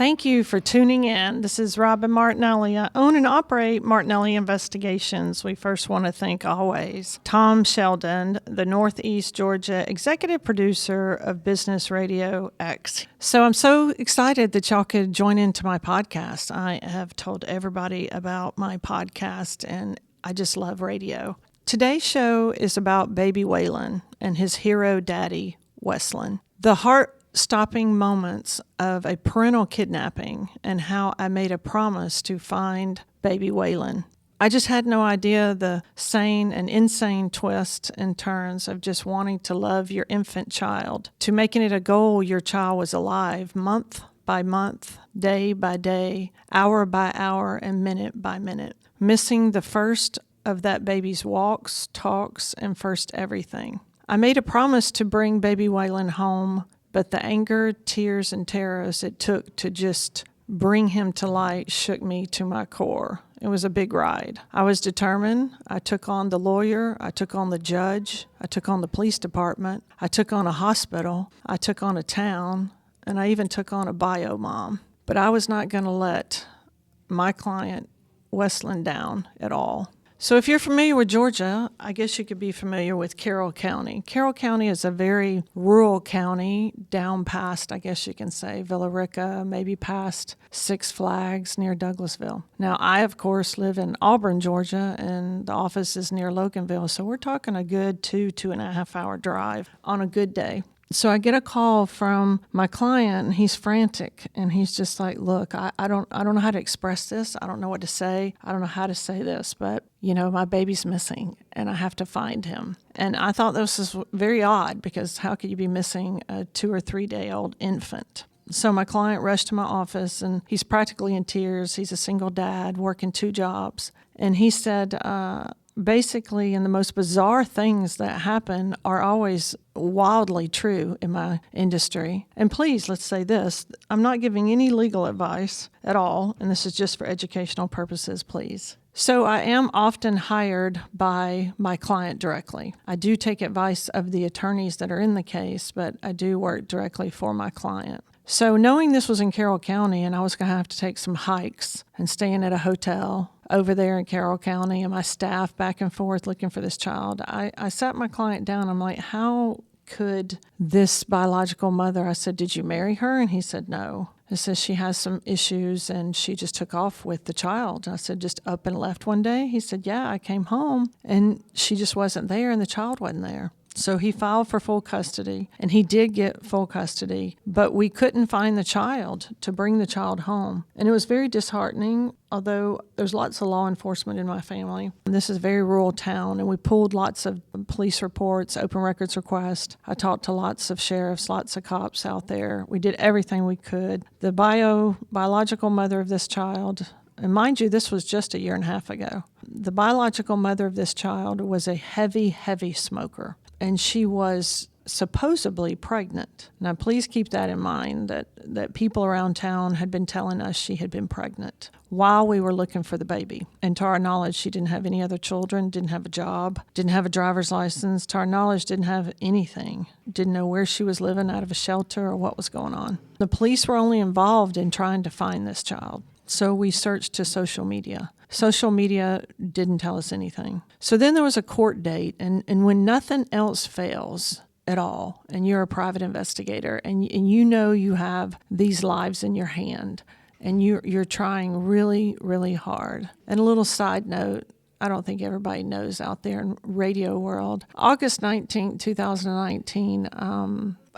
Thank you for tuning in. This is Robin Martinelli. I own and operate Martinelli Investigations. We first want to thank always Tom Sheldon, the Northeast Georgia executive producer of Business Radio X. So I'm so excited that y'all could join into my podcast. I have told everybody about my podcast, and I just love radio. Today's show is about baby Waylan and his hero daddy, Weslan. The heart-stopping moments of a parental kidnapping and how I made a promise to find baby Waylan. I just had no idea the sane and insane twists and turns of just wanting to love your infant child, to making it a goal your child was alive month by month, day by day, hour by hour, and minute by minute. Missing the first of that baby's walks, talks, and first everything. I made a promise to bring baby Waylan home, but the anger, tears, and terrors it took to just bring him to light shook me to my core. It was a big ride. I was determined. I took on the lawyer. I took on the judge. I took on the police department. I took on a hospital. I took on a town. And I even took on a bio mom. But I was not going to let my client, Weslan, down at all. So if you're familiar with Georgia, I guess you could be familiar with Carroll County. Carroll County is a very rural county, down past, I guess you can say, Villa Rica, maybe past Six Flags near Douglasville. Now, I, of course, live in Auburn, Georgia, and the office is near Loganville. So we're talking a good 2.5 hour drive on a good day. So I get a call from my client, and he's frantic, and he's just like, look, I don't know how to express this. I don't know what to say. I don't know how to say this, but, my baby's missing, and I have to find him. And I thought this was very odd, because how could you be missing a 2 or 3 day old infant? So my client rushed to my office, and he's practically in tears. He's a single dad working 2 jobs. And he said, basically, and the most bizarre things that happen are always wildly true in my industry. And please, let's say this, I'm not giving any legal advice at all, and this is just for educational purposes, please. So I am often hired by my client directly. I do take advice of the attorneys that are in the case, but I do work directly for my client. So knowing this was in Carroll County and I was going to have to take some hikes and staying at a hotel over there in Carroll County and my staff back and forth looking for this child, I sat my client down. I'm like, how could this biological mother, I said, did you marry her? And he said, no. He says she has some issues and she just took off with the child. I said, just up and left one day? He said, yeah, I came home and she just wasn't there and the child wasn't there. So he filed for full custody, and he did get full custody, but we couldn't find the child to bring the child home. And it was very disheartening, although there's lots of law enforcement in my family. And this is a very rural town, and we pulled lots of police reports, open records requests. I talked to lots of sheriffs, lots of cops out there. We did everything we could. The biological mother of this child, and mind you, this was just 1.5 years ago. The biological mother of this child was a heavy, heavy smoker. And she was supposedly pregnant. Now, please keep that in mind, that people around town had been telling us she had been pregnant while we were looking for the baby. And to our knowledge, she didn't have any other children, didn't have a job, didn't have a driver's license. To our knowledge, didn't have anything. Didn't know where she was living, out of a shelter, or what was going on. The police were only involved in trying to find this child. So we searched to social media. Social media didn't tell us anything. So then there was a court date, and when nothing else fails at all, and you're a private investigator, and you have these lives in your hand, and you're trying really, really hard. And a little side note, I don't think everybody knows out there in radio world, August 19, 2019,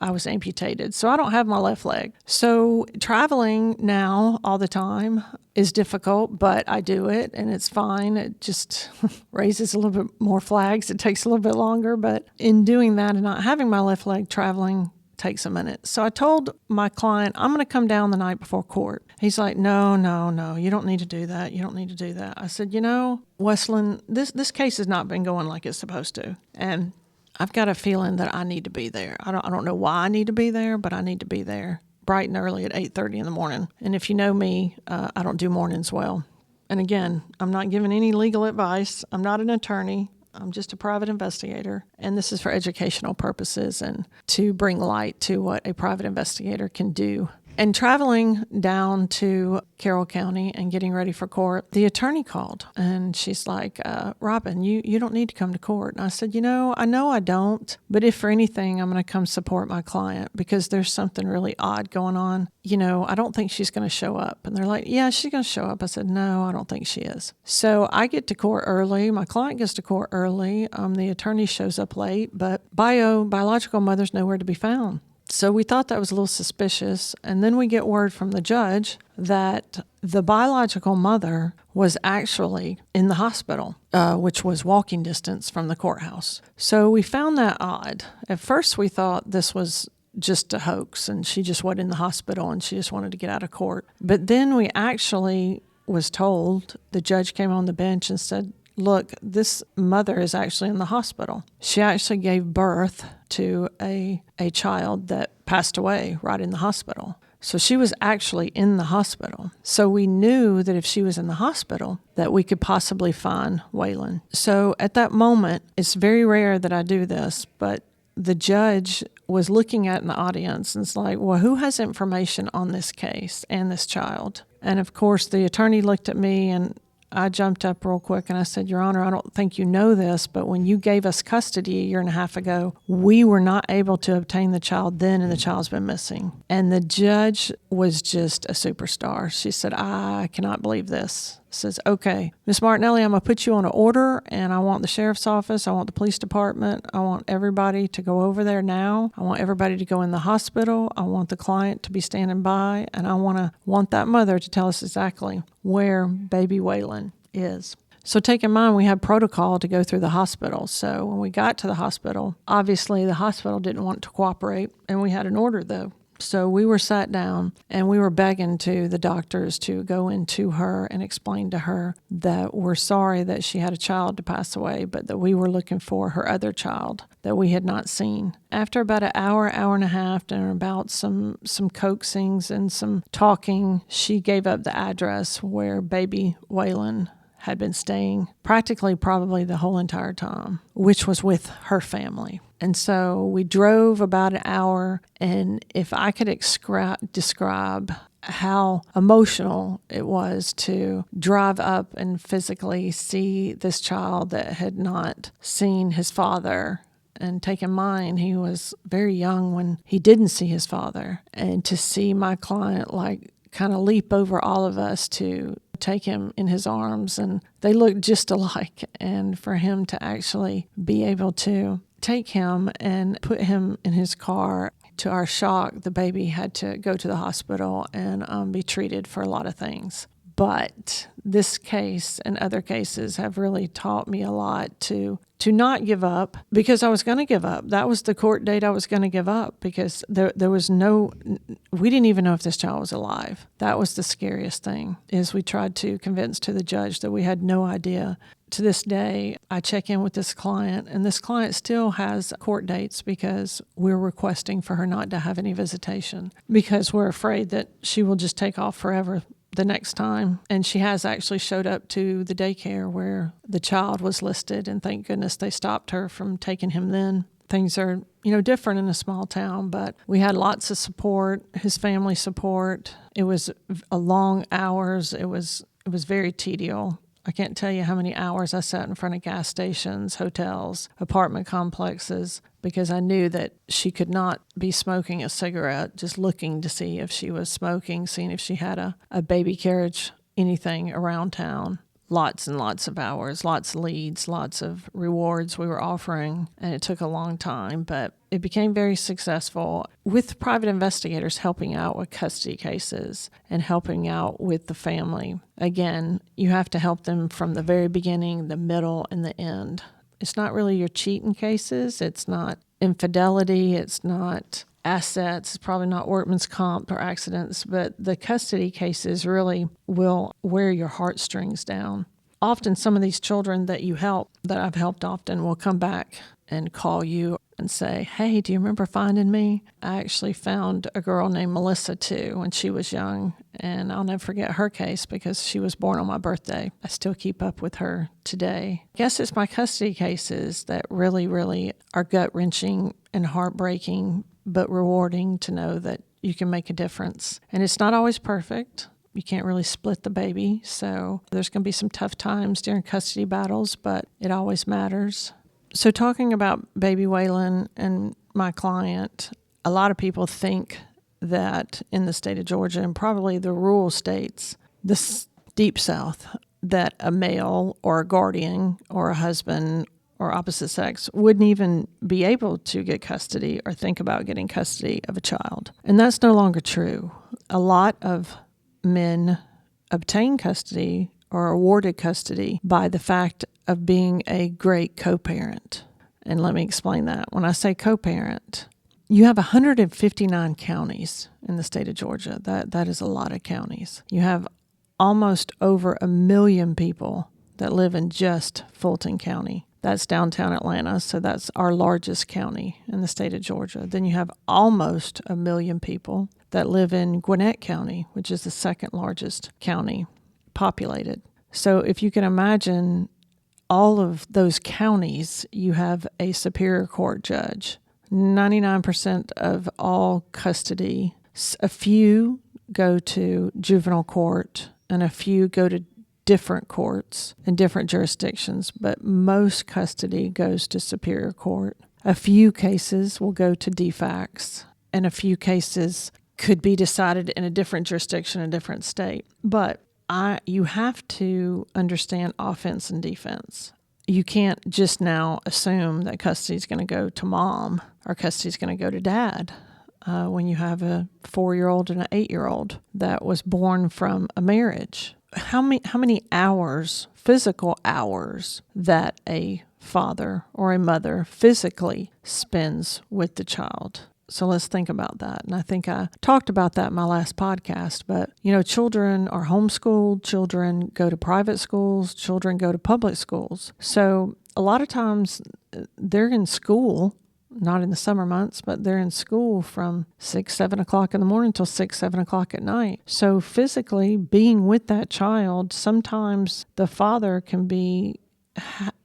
I was amputated, so I don't have my left leg. So traveling now all the time is difficult, but I do it, and it's fine. It just raises a little bit more flags. It takes a little bit longer, but in doing that and not having my left leg, traveling takes a minute. So I told my client, I'm going to come down the night before court. He's like, no, you don't need to do that. You don't need to do that. I said, Weslan, this case has not been going like it's supposed to. And I've got a feeling that I need to be there. I don't know why I need to be there, but I need to be there bright and early at 8:30 in the morning. And if you know me, I don't do mornings well. And again, I'm not giving any legal advice. I'm not an attorney. I'm just a private investigator, and this is for educational purposes and to bring light to what a private investigator can do And traveling down to Carroll County and getting ready for court, the attorney called and she's like, Robin, you don't need to come to court. And I said, I know I don't, but if for anything, I'm going to come support my client because there's something really odd going on. I don't think she's going to show up. And they're like, yeah, she's going to show up. I said, no, I don't think she is. So I get to court early. My client gets to court early. The attorney shows up late, but biological mother's nowhere to be found. So we thought that was a little suspicious. And then we get word from the judge that the biological mother was actually in the hospital, which was walking distance from the courthouse. So we found that odd. At first we thought this was just a hoax and she just went in the hospital and she just wanted to get out of court. But then we actually was told, the judge came on the bench and said, look, this mother is actually in the hospital. She actually gave birth to a child that passed away right in the hospital. So she was actually in the hospital. So we knew that if she was in the hospital, that we could possibly find Waylan. So at that moment, it's very rare that I do this, but the judge was looking at an audience and it's like, well, who has information on this case and this child? And of course, the attorney looked at me and I jumped up real quick and I said, Your Honor, I don't think you know this, but when you gave us custody a year and a half ago, we were not able to obtain the child then and the child's been missing. And the judge was just a superstar. She said, I cannot believe this. Says, okay, Ms. Martinelli, I'm going to put you on an order and I want the sheriff's office, I want the police department, I want everybody to go over there now. I want everybody to go in the hospital. I want the client to be standing by and I want that mother to tell us exactly where baby Waylan is. So take in mind, we had protocol to go through the hospital. So when we got to the hospital, obviously the hospital didn't want to cooperate and we had an order though. So we were sat down and we were begging to the doctors to go into her and explain to her that we're sorry that she had a child to pass away, but that we were looking for her other child that we had not seen. After about an hour and a half, and about some coaxings and some talking, she gave up the address where baby Waylan had been staying practically probably the whole entire time, which was with her family. And so we drove about an hour, and if I could describe how emotional it was to drive up and physically see this child that had not seen his father, and take in mind he was very young when he didn't see his father, and to see my client like kind of leap over all of us to take him in his arms, and they looked just alike, and for him to actually be able to take him and put him in his car. To our shock, the baby had to go to the hospital and be treated for a lot of things. But this case and other cases have really taught me a lot to not give up, because I was going to give up. That was the court date I was going to give up, because there was we didn't even know if this child was alive. That was the scariest thing, is we tried to convince to the judge that we had no idea. To this day, I check in with this client, and this client still has court dates because we're requesting for her not to have any visitation, because we're afraid that she will just take off forever the next time. And she has actually showed up to the daycare where the child was listed, and thank goodness they stopped her from taking him then. Things are, different in a small town, but we had lots of support, his family support. It was a long hours. It was very tedious. I can't tell you how many hours I sat in front of gas stations, hotels, apartment complexes, because I knew that she could not be smoking a cigarette, just looking to see if she was smoking, seeing if she had a baby carriage, anything around town. Lots and lots of hours, lots of leads, lots of rewards we were offering, and it took a long time, but it became very successful with private investigators helping out with custody cases and helping out with the family. Again, you have to help them from the very beginning, the middle, and the end. It's not really your cheating cases. It's not infidelity. It's not assets. It's probably not workman's comp or accidents, but the custody cases really will wear your heartstrings down. Often some of these children that you help, that I've helped often, will come back and call you and say, hey, do you remember finding me? I actually found a girl named Melissa too when she was young, and I'll never forget her case because she was born on my birthday. I still keep up with her today. I guess it's my custody cases that really, really are gut-wrenching and heartbreaking, but rewarding to know that you can make a difference. And it's not always perfect. You can't really split the baby, so there's going to be some tough times during custody battles, but it always matters. So talking about baby Waylan and my client, a lot of people think that in the state of Georgia and probably the rural states, the deep South, that a male or a guardian or a husband or opposite sex wouldn't even be able to get custody or think about getting custody of a child. And that's no longer true. A lot of men obtain custody or awarded custody by the fact of being a great co-parent. And let me explain that. When I say co-parent, you have 159 counties in the state of Georgia. That is a lot of counties. You have almost over 1 million people that live in just Fulton County. That's downtown Atlanta, so that's our largest county in the state of Georgia. Then you have almost 1 million people that live in Gwinnett County, which is the second largest county populated. So if you can imagine all of those counties, you have a superior court judge. 99% of all custody, a few go to juvenile court and a few go to different courts in different jurisdictions, but most custody goes to superior court. A few cases will go to DFACS, and a few cases could be decided in a different jurisdiction, a different state. But you have to understand offense and defense. You can't just now assume that custody is going to go to mom or custody is going to go to dad when you have a 4-year-old and an 8-year-old that was born from a marriage. How many hours, physical hours, that a father or a mother physically spends with the child? So let's think about that. And I think I talked about that in my last podcast, but children are homeschooled, children go to private schools, children go to public schools. So a lot of times they're in school, not in the summer months, but they're in school from 6, 7 o'clock in the morning until 6, 7 o'clock at night. So physically being with that child, sometimes the father can be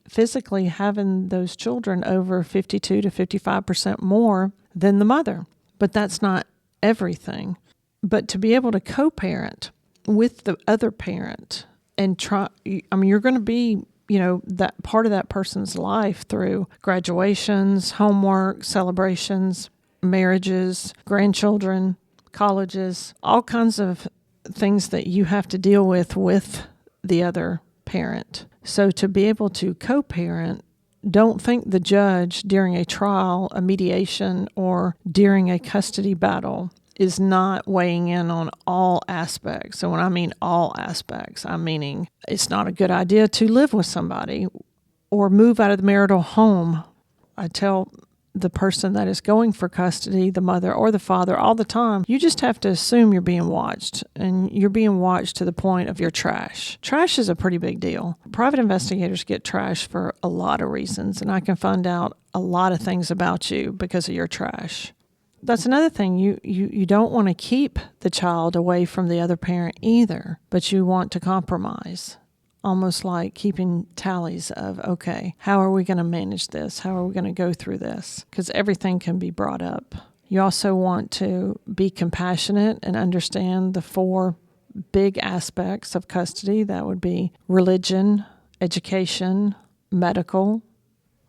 physically having those children over 52 to 55% more than the mother. But that's not everything. But to be able to co-parent with the other parent and you're going to be that part of that person's life through graduations, homework, celebrations, marriages, grandchildren, colleges, all kinds of things that you have to deal with the other parent. So to be able to co-parent, don't think the judge during a trial, a mediation, or during a custody battle is not weighing in on all aspects. So when I mean all aspects, I'm meaning it's not a good idea to live with somebody or move out of the marital home. I tell the person that is going for custody, the mother or the father, all the time, you just have to assume you're being watched, and you're being watched to the point of your trash. Trash is a pretty big deal. Private investigators get trash for a lot of reasons, and I can find out a lot of things about you because of your trash. That's another thing. You don't want to keep the child away from the other parent either, but you want to compromise. Almost like keeping tallies of, okay, how are we going to manage this? How are we going to go through this? Because everything can be brought up. You also want to be compassionate and understand the 4 big aspects of custody. That would be religion, education, medical,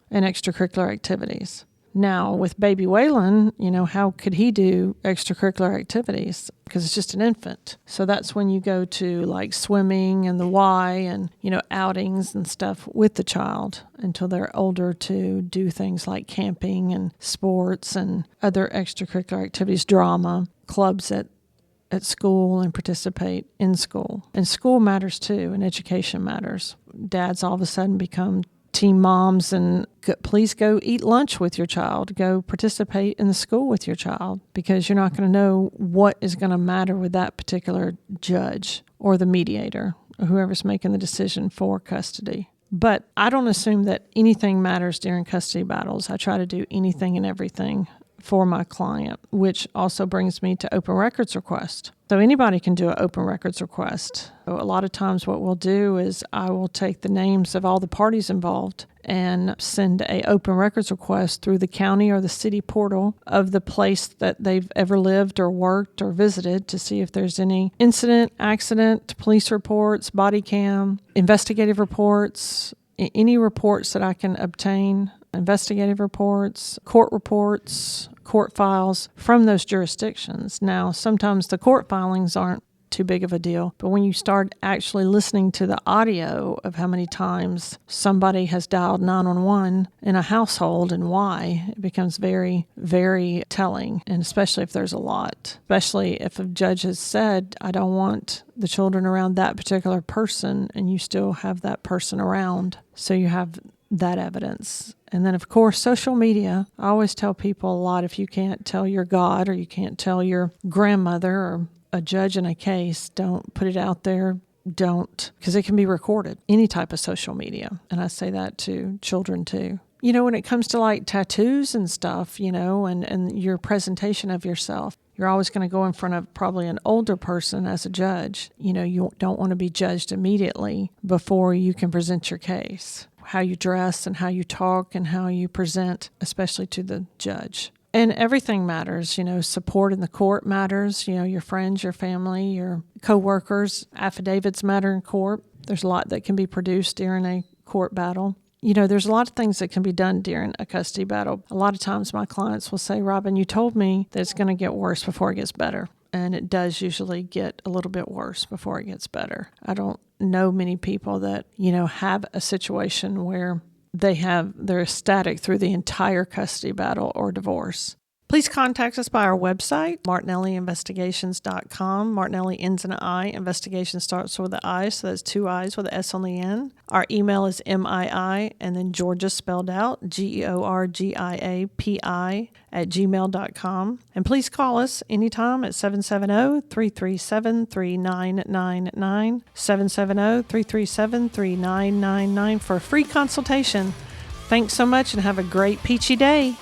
and extracurricular activities. Now, with baby Waylan, how could he do extracurricular activities? Because it's just an infant. So that's when you go to like swimming and the Y and, outings and stuff with the child until they're older to do things like camping and sports and other extracurricular activities, drama, clubs at school, and participate in school. And school matters too, and education matters. Dads all of a sudden become team moms, and please go eat lunch with your child. Go participate in the school with your child, because you're not going to know what is going to matter with that particular judge or the mediator or whoever's making the decision for custody. But I don't assume that anything matters during custody battles. I try to do anything and everything for my client, which also brings me to open records request. So anybody can do an open records request. So a lot of times what we'll do is I will take the names of all the parties involved and send a open records request through the county or the city portal of the place that they've ever lived or worked or visited to see if there's any incident, accident, police reports, body cam, investigative reports, any reports that I can obtain, investigative reports, court files from those jurisdictions. Now, sometimes the court filings aren't too big of a deal, but when you start actually listening to the audio of how many times somebody has dialed 911 in a household and why, it becomes very, very telling, and especially if there's a lot. Especially if a judge has said, I don't want the children around that particular person, and you still have that person around. So you have that evidence. And then, of course, social media. I always tell people a lot, if you can't tell your God or you can't tell your grandmother or a judge in a case, don't put it out there. Don't, because it can be recorded. Any type of social media. And I say that to children too. You know, when it comes to like tattoos and stuff, you know, and your presentation of yourself, you're always going to go in front of probably an older person as a judge. You know, you don't want to be judged immediately before you can present your case. How you dress and how you talk and how you present, especially to the judge. And everything matters, you know, support in the court matters, you know, your friends, your family, your co-workers, affidavits matter in court. There's a lot that can be produced during a court battle. You know, there's a lot of things that can be done during a custody battle. A lot of times my clients will say, Robin, you told me that it's going to get worse before it gets better. And it does usually get a little bit worse before it gets better. I don't know many people that, you know, have a situation where they're ecstatic through the entire custody battle or divorce. Please contact us by our website, martinelliinvestigations.com. Martinelli ends in an I. Investigation starts with an I, so that's 2 I's with an S on the end. Our email is MII, and then Georgia spelled out, GeorgiaPI @gmail.com. And please call us anytime at 770-337-3999, 770-337-3999 for a free consultation. Thanks so much and have a great peachy day.